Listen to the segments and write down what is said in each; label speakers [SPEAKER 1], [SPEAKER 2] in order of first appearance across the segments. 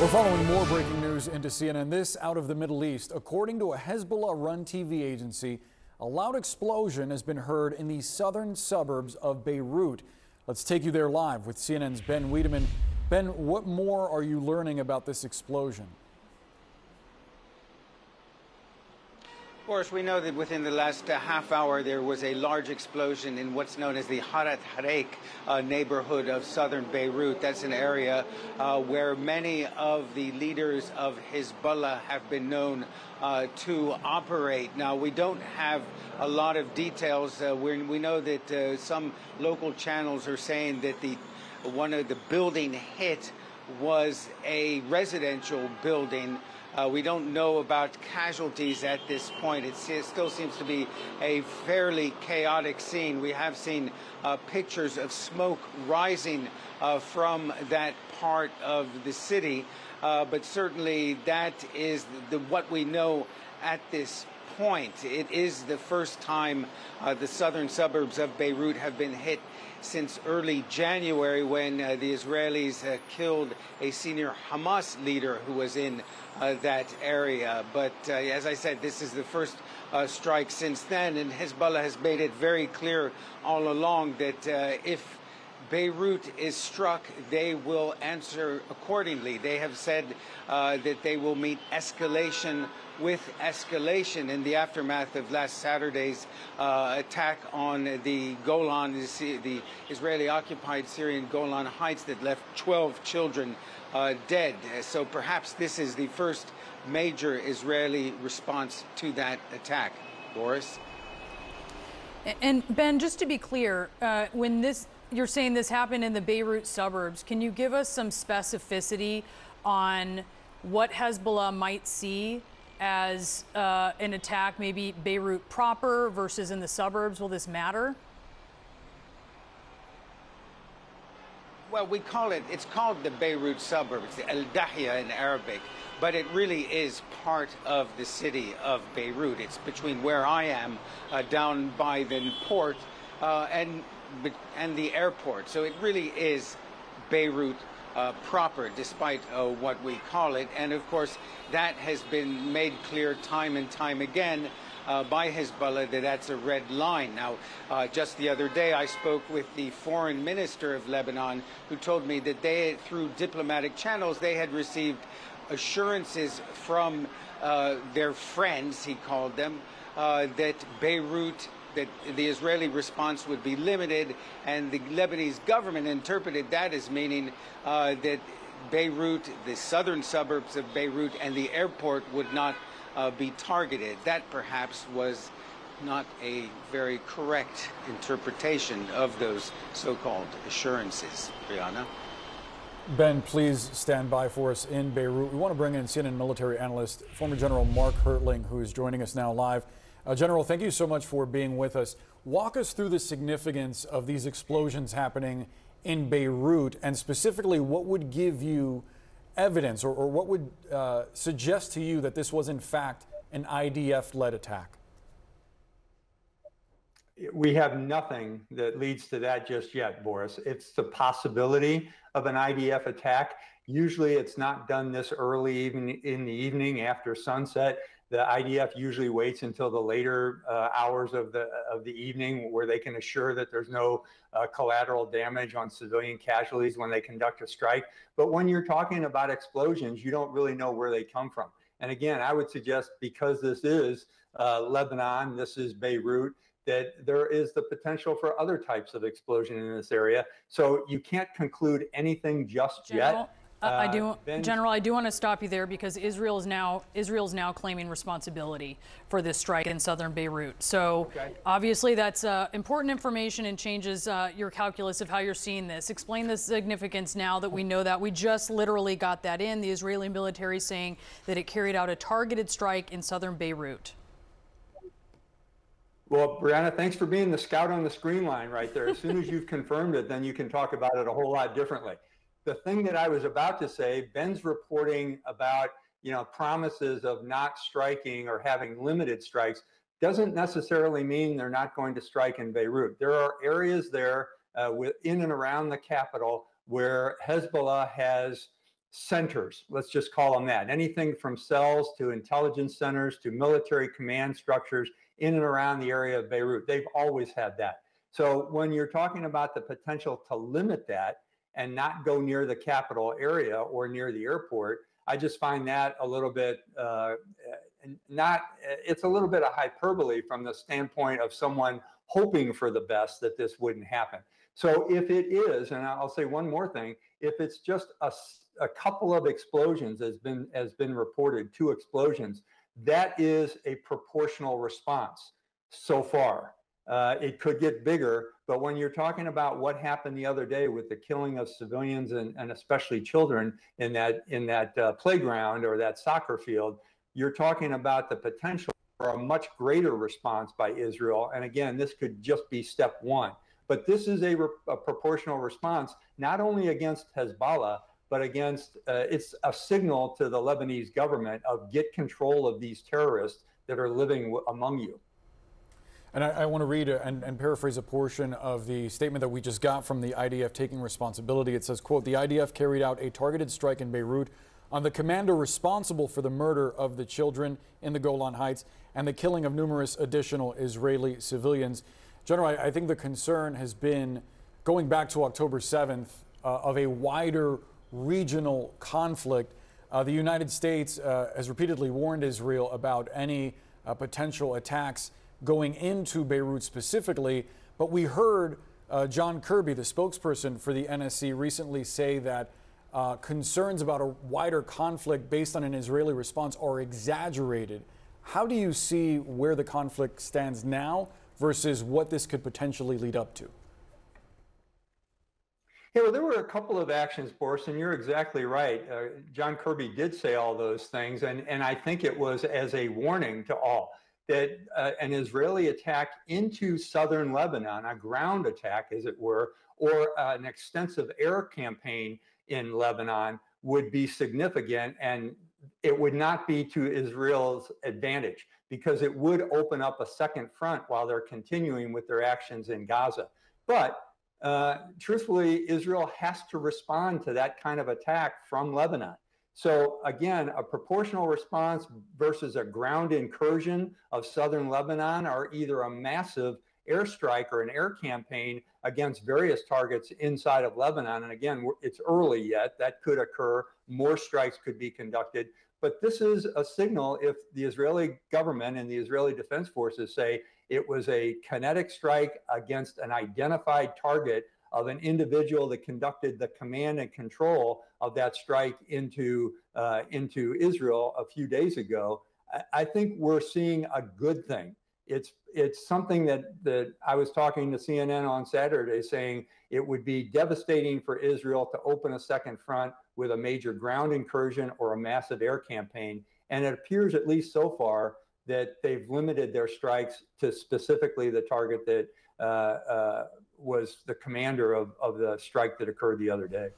[SPEAKER 1] We're following more breaking news into CNN. This out of the Middle East. According to a Hezbollah-run TV agency, a loud explosion has been heard in the southern suburbs of Beirut. Let's take you there live with CNN's Ben Wiedemann. Ben, what more are you learning about this explosion?
[SPEAKER 2] Of course, we know that within the last half hour there was a large explosion in what's known as the Harat Hareik neighborhood of southern Beirut. That's an area where many of the leaders of Hezbollah have been known to operate. Now, we don't have a lot of details. We know that some local channels are saying that one of the building hit was a residential building. We don't know about casualties at this point. It still seems to be a fairly chaotic scene. We have seen pictures of smoke rising from that part of the city, but certainly that is what we know at this point. It is the first time the southern suburbs of Beirut have been hit since early January, when the Israelis killed a senior Hamas leader who was in that area. But as I said, this is the first strike since then, and Hezbollah has made it very clear all along that if Beirut is struck, they will answer accordingly. They have said that they will meet escalation with escalation in the aftermath of last Saturday's attack on the Golan, the Israeli-occupied Syrian Golan Heights that left 12 children dead. So perhaps this is the first major Israeli response to that attack. Boris?
[SPEAKER 3] And Ben, just to be clear, you're saying this happened in the Beirut suburbs, can you give us some specificity on what Hezbollah might see as an attack, maybe Beirut proper versus in the suburbs? Will this matter?
[SPEAKER 2] Well, it's called the Beirut suburbs, Al Dahia in Arabic, but it really is part of the city of Beirut. It's between where I am, down by the port, and the airport. So it really is Beirut proper, despite what we call it. And of course, that has been made clear time and time again by Hezbollah that that's a red line. Now, just the other day, I spoke with the foreign minister of Lebanon, who told me that they, through diplomatic channels, they had received assurances from their friends, he called them, that Beirut, that the Israeli response would be limited, and the Lebanese government interpreted that as meaning that Beirut, the southern suburbs of Beirut, and the airport would not be targeted. That perhaps was not a very correct interpretation of those so-called assurances. Brianna?
[SPEAKER 1] Ben, please stand by for us in Beirut. We want to bring in CNN military analyst, former General Mark Hertling, who is joining us now live. General, thank you so much for being with us. Walk us through the significance of these explosions happening in Beirut, and specifically what would give you evidence or what would suggest to you that this was in fact an IDF-led attack?
[SPEAKER 4] We have nothing that leads to that just yet, Boris. It's the possibility of an IDF attack. Usually it's not done this early, even in the evening after sunset. The IDF usually waits until the later hours of the evening, where they can assure that there's no collateral damage on civilian casualties when they conduct a strike. But when you're talking about explosions, you don't really know where they come from. And again, I would suggest, because this is Lebanon, this is Beirut, that there is the potential for other types of explosion in this area. So you can't conclude anything just yet.
[SPEAKER 3] General, I do want to stop you there, because Israel's now claiming responsibility for this strike in southern Beirut. So obviously that's important information and changes your calculus of how you're seeing this. Explain the significance now that we know that. We just literally got that in. The Israeli military saying that it carried out a targeted strike in southern Beirut.
[SPEAKER 4] Well, Brianna, thanks for being the scout on the screen line right there. As soon as you've confirmed it, then you can talk about it a whole lot differently. The thing that I was about to say, Ben's reporting about, promises of not striking or having limited strikes doesn't necessarily mean they're not going to strike in Beirut. There are areas there in and around the capital where Hezbollah has centers, let's just call them that, anything from cells to intelligence centers to military command structures in and around the area of Beirut. They've always had that. So when you're talking about the potential to limit that and not go near the capital area or near the airport, I just find that a little bit it's a little bit of hyperbole from the standpoint of someone hoping for the best that this wouldn't happen. So if it is, and I'll say one more thing, if it's just a couple of explosions has been reported, 2 explosions, that is a proportional response so far. It could get bigger, but when you're talking about what happened the other day with the killing of civilians and especially children in that playground or that soccer field, you're talking about the potential for a much greater response by Israel. And again, this could just be step 1. But this is a proportional response, not only against Hezbollah, but against, it's a signal to the Lebanese government of get control of these terrorists that are living among you.
[SPEAKER 1] And I want to read and paraphrase a portion of the statement that we just got from the IDF taking responsibility. It says, quote, "The IDF carried out a targeted strike in Beirut on the commander responsible for the murder of the children in the Golan Heights and the killing of numerous additional Israeli civilians." General, I think the concern has been, going back to October 7th, of a wider regional conflict. The United States has repeatedly warned Israel about any potential attacks going into Beirut specifically, but we heard John Kirby, the spokesperson for the NSC, recently say that concerns about a wider conflict based on an Israeli response are exaggerated. How do you see where the conflict stands now versus what this could potentially lead up to?
[SPEAKER 4] Yeah, well, there were a couple of actions, Boris, and you're exactly right. John Kirby did say all those things, and I think it was as a warning to all that an Israeli attack into southern Lebanon, a ground attack, as it were, or an extensive air campaign in Lebanon would be significant, and it would not be to Israel's advantage because it would open up a second front while they're continuing with their actions in Gaza. But truthfully, Israel has to respond to that kind of attack from Lebanon. So again, a proportional response versus a ground incursion of southern Lebanon, or either a massive airstrike or an air campaign against various targets inside of Lebanon. And again, it's early yet. That could occur. More strikes could be conducted. But this is a signal if the Israeli government and the Israeli Defense Forces say it was a kinetic strike against an identified target of an individual that conducted the command and control of that strike into Israel a few days ago. I think we're seeing a good thing. It's something that I was talking to CNN on Saturday saying it would be devastating for Israel to open a second front with a major ground incursion or a massive air campaign. And it appears, at least so far, that they've limited their strikes to specifically the target that was the commander of the strike that occurred the other day.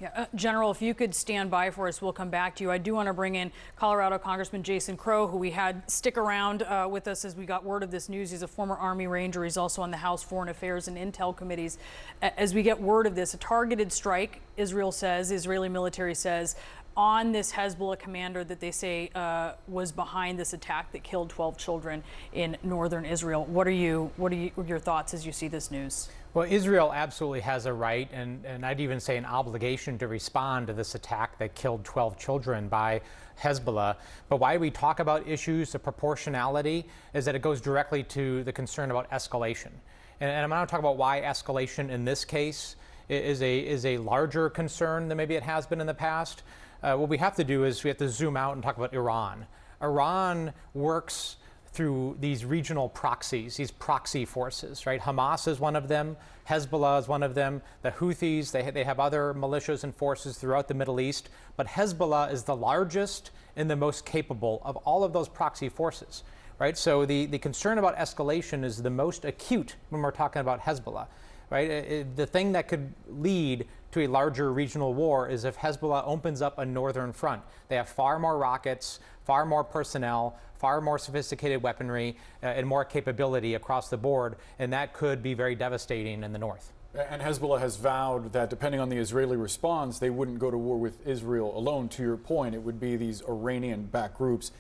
[SPEAKER 3] Yeah, General, if you could stand by for us, we'll come back to you. I do want to bring in Colorado Congressman Jason Crow, who we had stick around with us as we got word of this news. He's a former Army Ranger. He's also on the House Foreign Affairs and Intel committees. As we get word of this, a targeted strike, Israel says, Israeli military says, on this Hezbollah commander that they say was behind this attack that killed 12 children in northern Israel. What are your thoughts as you see this news?
[SPEAKER 5] Well, Israel absolutely has a right, and I'd even say an obligation, to respond to this attack that killed 12 children by Hezbollah. But why we talk about issues of proportionality is that it goes directly to the concern about escalation. And I'm going to talk about why escalation in this case is a larger concern than maybe it has been in the past. What we have to do is we have to zoom out and talk about Iran. Iran works through these regional proxies, these proxy forces, right? Hamas is one of them, Hezbollah is one of them, the Houthis, they have other militias and forces throughout the Middle East, but Hezbollah is the largest and the most capable of all of those proxy forces, right? So the concern about escalation is the most acute when we're talking about Hezbollah, right? The thing that could lead to a larger regional war is if Hezbollah opens up a northern front. They have far more rockets, far more personnel, far more sophisticated weaponry, and more capability across the board, and that could be very devastating in the north.
[SPEAKER 1] And Hezbollah has vowed that depending on the Israeli response, they wouldn't go to war with Israel alone. To your point, it would be these Iranian-backed groups.